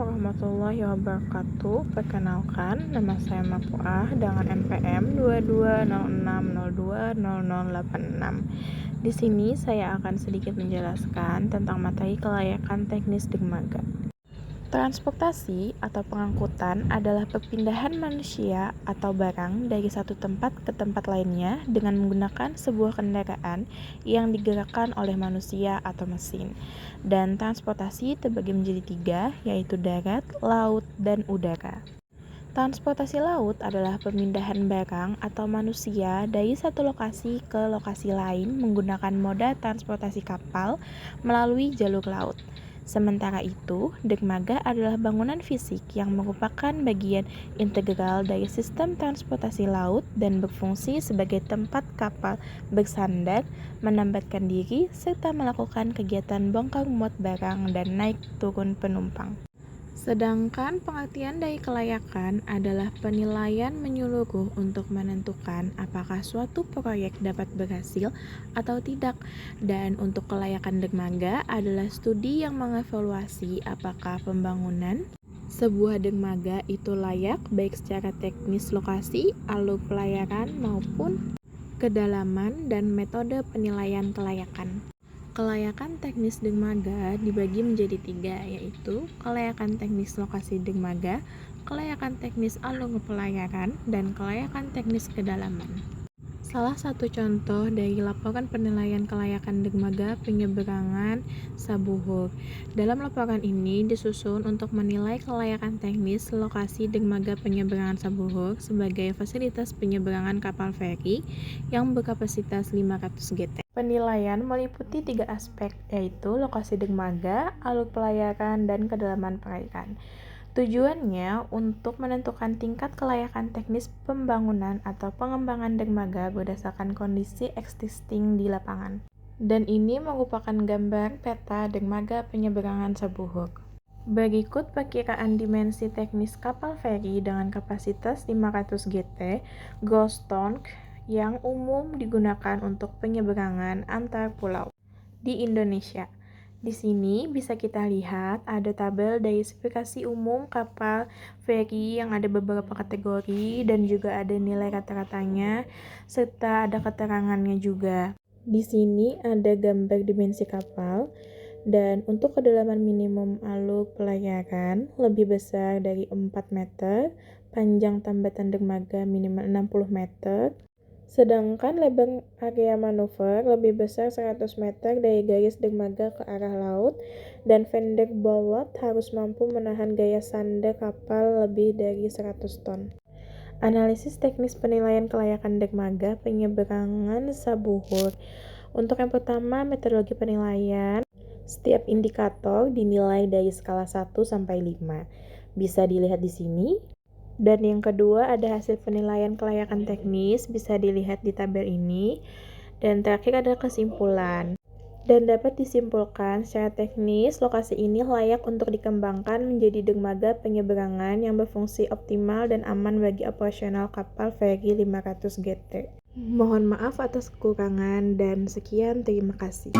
warahmatullahi wabarakatuh. Perkenalkan, nama saya Mapuah dengan NPM 2206020086. Di sini saya akan sedikit menjelaskan tentang materi kelayakan teknis dermaga. Transportasi atau pengangkutan adalah perpindahan manusia atau barang dari satu tempat ke tempat lainnya dengan menggunakan sebuah kendaraan yang digerakkan oleh manusia atau mesin. Dan transportasi terbagi menjadi tiga, yaitu darat, laut, dan udara. Transportasi laut adalah pemindahan barang atau manusia dari satu lokasi ke lokasi lain menggunakan moda transportasi kapal melalui jalur laut. Sementara itu, dermaga adalah bangunan fisik yang merupakan bagian integral dari sistem transportasi laut dan berfungsi sebagai tempat kapal bersandar, menempatkan diri, serta melakukan kegiatan bongkar muat barang dan naik turun penumpang. Sedangkan pengertian dari kelayakan adalah penilaian menyeluruh untuk menentukan apakah suatu proyek dapat berhasil atau tidak. Dan untuk kelayakan dermaga adalah studi yang mengevaluasi apakah pembangunan sebuah dermaga itu layak baik secara teknis lokasi, alur pelayaran maupun kedalaman dan metode penilaian kelayakan. Kelayakan teknis dermaga dibagi menjadi tiga, yaitu kelayakan teknis lokasi dermaga, kelayakan teknis alur pelayaran, dan kelayakan teknis kedalaman. Salah satu contoh dari laporan penilaian kelayakan dermaga penyeberangan Sabuhur. Dalam laporan ini disusun untuk menilai kelayakan teknis lokasi dermaga penyeberangan Sabuhur sebagai fasilitas penyeberangan kapal feri yang berkapasitas 500 GT. Penilaian meliputi tiga aspek, yaitu lokasi dermaga, alur pelayaran, dan kedalaman perairan. Tujuannya untuk menentukan tingkat kelayakan teknis pembangunan atau pengembangan dermaga berdasarkan kondisi existing di lapangan. Dan ini merupakan gambar peta dermaga penyeberangan Sabuhur. Berikut perkiraan dimensi teknis kapal feri dengan kapasitas 500 GT, gross ton, yang umum digunakan untuk penyeberangan antar pulau di Indonesia. Di sini bisa kita lihat ada tabel dari spesifikasi umum kapal feri yang ada beberapa kategori dan juga ada nilai rata-ratanya serta ada keterangannya juga. Di sini ada gambar dimensi kapal dan untuk kedalaman minimum alur pelayaran lebih besar dari 4 meter, panjang tambatan dermaga minimal 60 meter, sedangkan lebar area manuver lebih besar 100 meter dari garis dermaga ke arah laut, dan fender bowat harus mampu menahan gaya sandar kapal lebih dari 100 ton. Analisis teknis penilaian kelayakan dermaga penyeberangan Sabuhur. Untuk yang pertama, metodologi penilaian. Setiap indikator dinilai dari skala 1 sampai 5. Bisa dilihat di sini. Dan yang kedua ada hasil penilaian kelayakan teknis, bisa dilihat di tabel ini. Dan terakhir ada kesimpulan. Dan dapat disimpulkan secara teknis, lokasi ini layak untuk dikembangkan menjadi dermaga penyeberangan yang berfungsi optimal dan aman bagi operasional kapal feri 500 GT. Mohon maaf atas kekurangan dan sekian, terima kasih.